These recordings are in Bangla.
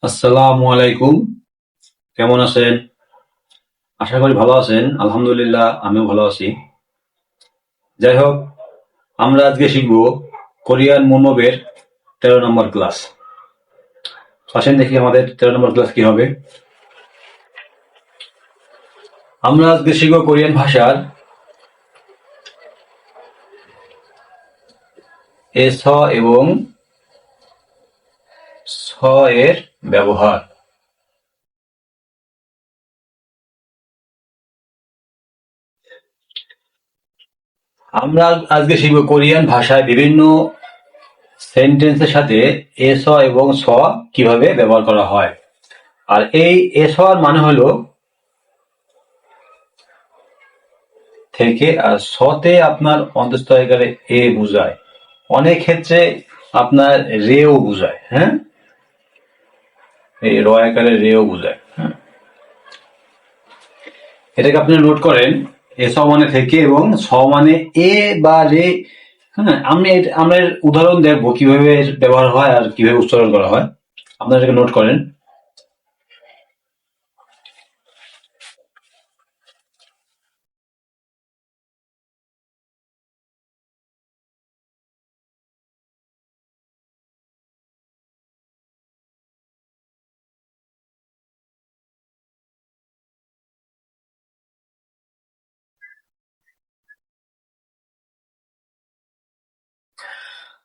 আসসালামু আলাইকুম। কেমন আছেন? আশা করি ভালো আছেন। আলহামদুলিল্লাহ, আমিও ভালো আছি। যাই হোক, আমরা আজকে শিখব কোরিয়ান মনোবের 13 নম্বর ক্লাস। আসেন দেখি আমাদের 13 নম্বর ক্লাস কি হবে। আমরা আজকে শিখব কোরিয়ান ভাষার এস এবং স এর ব্যবহার। আমরা আজকে শিখব কোরিয়ান ভাষায় বিভিন্ন সেন্টেন্সের সাথে এস এবং স কিভাবে ব্যবহার করা হয়। আর এই এস এর মানে হলো থেকে, আর সতে আপনার অন্তঃস্থলে এ বুঝায়, অনেক ক্ষেত্রে আপনার রেও বুঝায়। হ্যাঁ, এই র আকারে রেও বুঝায়। হ্যাঁ, এটাকে আপনি নোট করেন। এ স মানে থেকে এবং স মানে এ বা রে। হ্যাঁ, আমরা এর উদাহরণ দেখবো কিভাবে এর ব্যবহার হয় আর কিভাবে উচ্চারণ করা হয়। আপনারা এটাকে নোট করেন।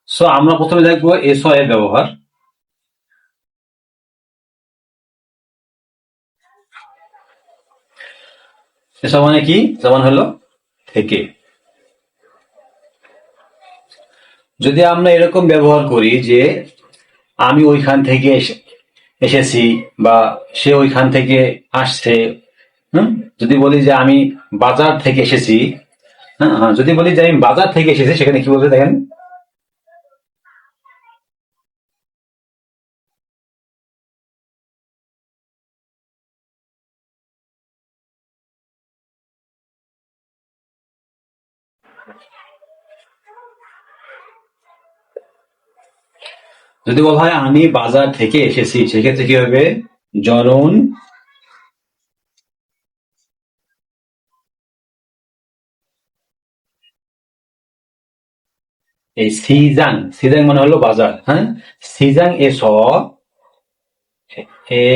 সো আমরা প্রথমে দেখবো এস এর ব্যবহার। এস মানে কি? যেমন হলো থেকে। যদি আমরা এরকম ব্যবহার করি যে আমি ওইখান থেকে এসেছি বা সে ওইখান থেকে আসছে। হুম, যদি বলি যে আমি বাজার থেকে এসেছি। হ্যাঁ, যদি বলি যে আমি বাজার থেকে এসেছি, সেখানে কি বলতে দেখেন। যদি বলা হয় আমি বাজার থেকে এসেছি, সেক্ষেত্রে কি হবে? জনন এই সিজাং, সিজাং মানে হলো বাজার। হ্যাঁ, সিজাং এস এ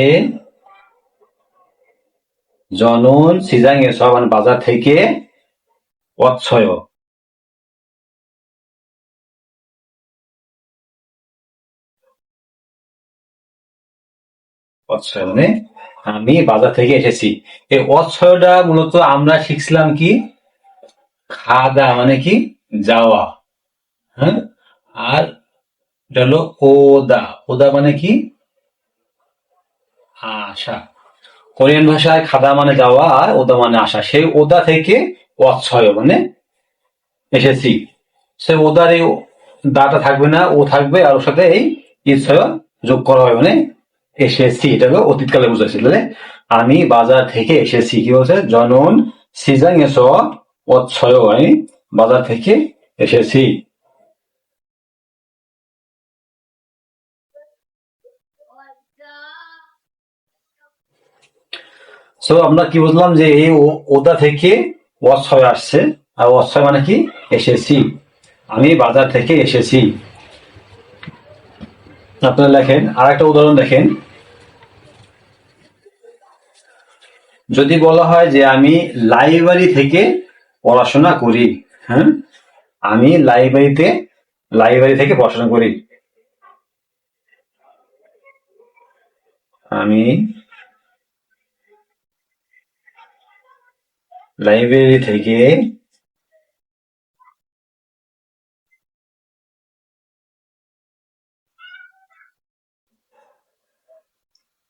জনন সিজাং এস মানে বাজার থেকে অচ্ছয়। অচ্ছয় মানে আমি বাজার থেকে এসেছি। এই অচ্ছয়টা মূলত আমরা শিখছিলাম কি, খাদা মানে কি, যাওয়া। হ্যাঁ, আর এটা হলো ওদা। ওদা মানে কি, আসা। কোরিয়ান ভাষায় খাদা মানে যাওয়া আর ওদা মানে আসা। সেই ওদা থেকে অচ্ছয় মানে এসেছি। সেই ওদার এই দাটা থাকবে না, ও থাকবে, আর ওর সাথে এই ইচ্ছয় যোগ করা হয় মানে এসেছি। এটা হলো অতীতকালে বুঝাইছিল যে আমি বাজার থেকে এসেছি। কি বলছে? জনন সিজাং এস অচ্ছয়, আমি বাজার থেকে এসেছি। সো আমরা কি বুঝলাম যে এই ওদা থেকে অচ্ছয় আসছে। আর অচ্ছয় মানে কি, এসেছি। আমি বাজার থেকে এসেছি। আপনারা লেখেন আর একটা উদাহরণ দেখেন। যদি বলা হয় যে আমি লাইব্রেরি থেকে পড়াশোনা করি। হ্যাঁ, আমি লাইব্রেরি থেকে পড়াশোনা করি। আমি লাইব্রেরি থেকে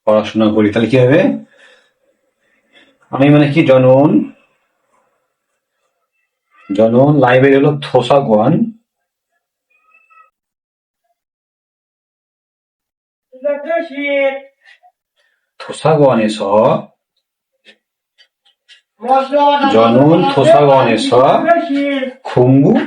পড়াশোনা করি। তাহলে কি হবে? আমি মানে কি, জনন। জনন লাইব্রেরি হলো থোসাগোয়ান। থোসাগোয়ানে서 저는 도서관에서 공부했어요.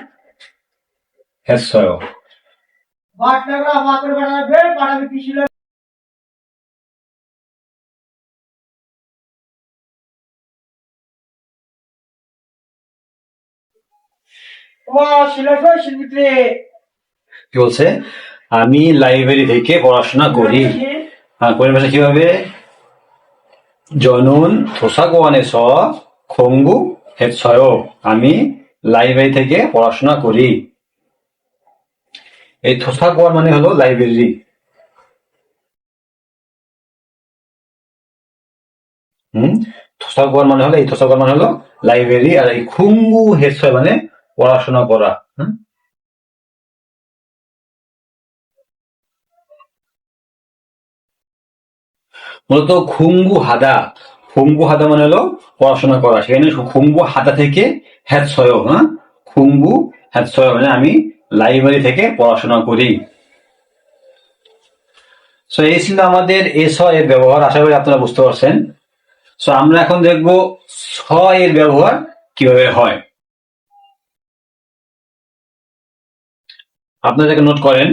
কি বলছে? আমি লাইব্রেরি থেকে পড়াশোনা করি। হ্যাঁ, কোরিয়ান ভাষা কিভাবে? জনুন 도서관에 서 공부했어요. আমি লাইব্রেরি থেকে পড়াশোনা করি। এই 도서관 মানে হলো লাইব্রেরি। 도서관 মানে হলো, এই 도서관 মানে হলো লাইব্রেরি, আর এই 공부했어요 মানে পড়াশোনা করা। মূলত 공부하다 মানে হলো পড়াশোনা করা। সেখানে 공부하다 থেকে 했어요, হ্যাঁ, 공부했어요 মানে আমি লাইব্রেরি থেকে পড়াশোনা করি। সো এই ছিল আমাদের এস এর ব্যবহার। আশা করি আপনারা বুঝতে পারছেন। সো আমরা এখন দেখব স এর ব্যবহার কিভাবে হয়। আপনারা এটাকে নোট করেন।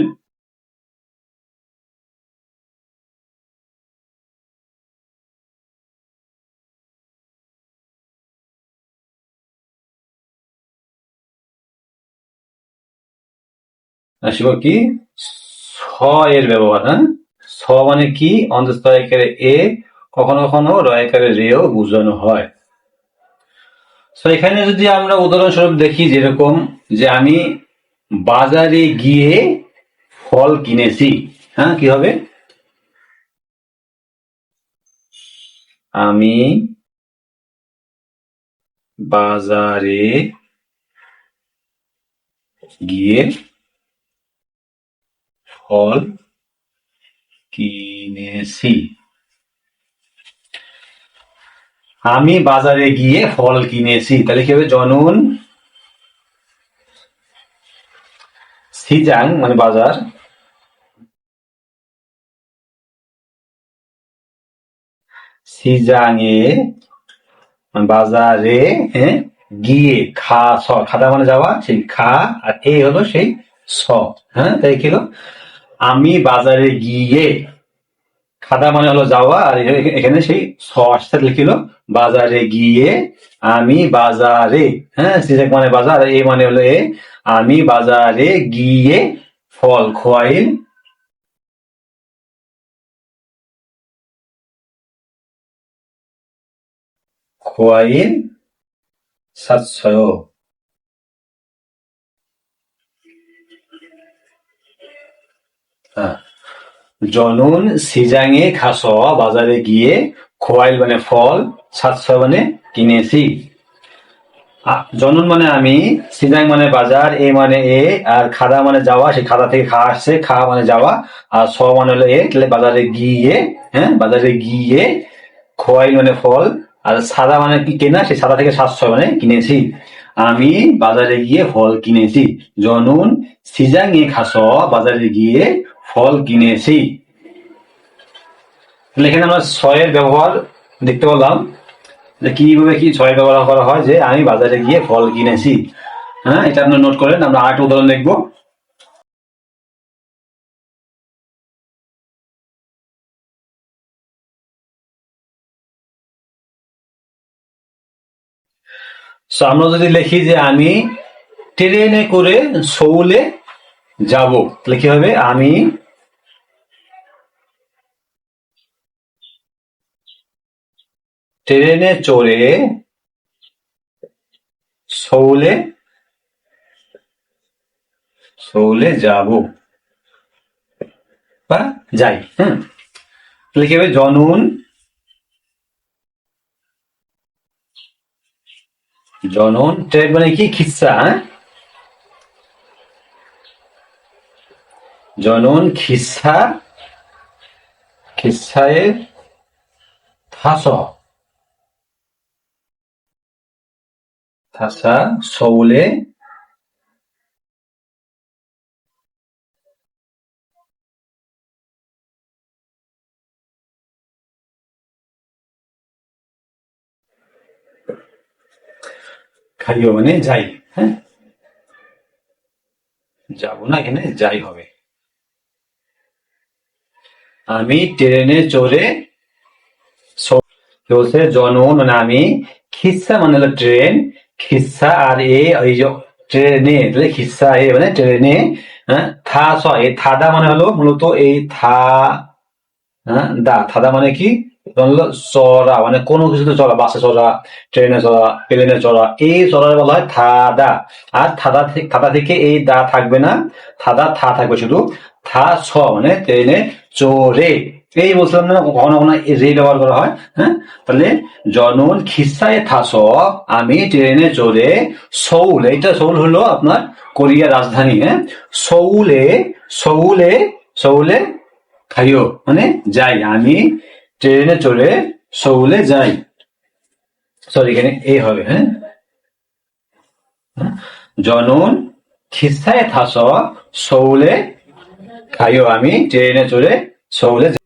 শিব কি স এর ব্যবহার, হ্যাঁ, স মানে কি? অন্তস্থ একারে এ, কখনো কখনো র একারে রেও বোঝানো হয়। তো এখানে যদি আমরা উদাহরণস্বরূপ দেখি, যেরকম যে আমি বাজারে গিয়ে ফল কিনেছি, হ্যাঁ, কি হবে? আমি বাজারে গিয়ে ফল কিনেছি। আমি বাজারে গিয়ে ফল কিনেছি, তাহলে কি হবে? জনুন সিজাং মানে বাজার, সিজাংয়ে মানে বাজারে, হ্যাঁ, গিয়ে খাদা মানে যাওয়া, সেই খা, আর এ হলো সেই স, হ্যাঁ, তাই কি হলো? আমি বাজারে গিয়ে, খাদা মানে হলো যাওয়া, আর এখানে সেই স আসতে লিখিল বাজারে গিয়ে, আমি বাজারে, হ্যাঁ, সিজাক মানে বাজার, এ মানে হলো এ, আমি বাজারে গিয়ে ফল খোয়াইল খোয়াইল সাতশয়। হ্যাঁ, জনুন সিজাঙে খাস বাজারে গিয়ে, খোয়াইল মানে ফল, সাতশয় মানে কিনেছি। জনুন মানে আমি, সিজাং মানে বাজার, এ মানে এ, আর খাদা মানে যাওয়া, সেই খাদা থেকে খা আসছে, খা মানে যাওয়া, আর স মানে হলো এ, তাহলে বাজারে গিয়ে, হ্যাঁ, বাজারে গিয়ে, খোয়াইল মানে ফল, আর সাদা মানে কি? কেনা, সেই সাদা থেকে 700 মানে কিনেছি। আমি বাজারে গিয়ে ফল কিনেছি। জনুন সিজাং এ খাস বাজারে গিয়ে ফল কিনেছি। তাহলে এখানে আমরা ছয়ের ব্যবহার দেখতে পেলাম যে কিভাবে কি ছয় ব্যবহার করা হয়, যে আমি বাজারে গিয়ে ফল কিনেছি। হ্যাঁ, এটা আপনার নোট করেন। আমরা আরেকটা উদাহরণ দেখবো। আমরা যদি লিখি যে আমি ট্রেনে করে সৌলে যাব, তাহলে কি হবে? আমি ট্রেনে চড়ে সৌলে যাব বা যাই। হ্যাঁ, তাহলে কি হবে? জনন ট্রেন মানে কি? খিচ্ছা, হ্যাঁ, জনন খিচ্ছায় থাসা সৌলে খাইও মানে যাই। হ্যাঁ, যাবো না, এখানে যাই হবে। আমি ট্রেনে চড়ে বলছে জনন মানে আমি, খিচ্ছা মানে হলো ট্রেন, খিচ্ছা আর এই যে ট্রেনে, তাহলে খিসা হে মানে ট্রেনে। হ্যাঁ, থা স, এই থাদা মানে হলো মূলত এই থা, হ্যাঁ, দা, থাদা মানে কি? হলো চড়া, মানে কোনো কিছুতে চড়া, বাসে চড়া, ট্রেনে চড়া, প্লেনে চড়া, এই চড়ার বলা হয় থাদা। আর থাদা থেকে এই দা থাকবে না, থাদা থা থাকবে শুধু। থা ছ মানে ট্রেনে চড়ে। এই বলছিলাম না, কখনো কখনো রে ব্যবহার করা হয়। হ্যাঁ, তাহলে জনন খিসায় থাস, আমি ট্রেনে চড়ে সৌল, এইটা সৌল হলো আপনার কোরিয়ার রাজধানী। হ্যাঁ, সৌলে, সৌলে, সৌলে খাইও মানে যাই, আমি ট্রেনে চড়ে সৌলে যাই। সরি, এখানে এ হবে। হ্যাঁ, জনন খিসায় থাস সৌলে খাইও, আমি ট্রেনে চড়ে সৌলে যাই।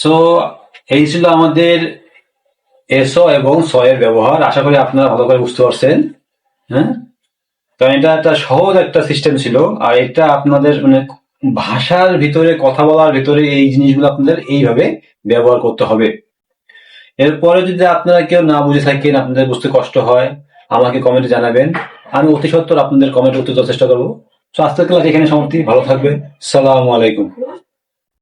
সো এই ছিল আমাদের এসো এবং স এর ব্যবহার। আশা করি আপনারা ভালো করে বুঝতে পারছেন। হ্যাঁ, কারণ এটা একটা সহজ একটা সিস্টেম ছিল, আর এটা আপনাদের মানে ভাষার ভিতরে, কথা বলার ভিতরে এই জিনিসগুলো আপনাদের এইভাবে ব্যবহার করতে হবে। এরপরে যদি আপনারা কেউ না বুঝে থাকেন, আপনাদের বুঝতে কষ্ট হয়, আমাকে কমেন্টে জানাবেন। আমি অতি সত্বর আপনাদের কমেন্ট উত্তর দেওয়ার চেষ্টা করবো। তো আজকের ক্লাস এখানে সমাপ্তি। ভালো থাকবেন। সালামু আলাইকুম।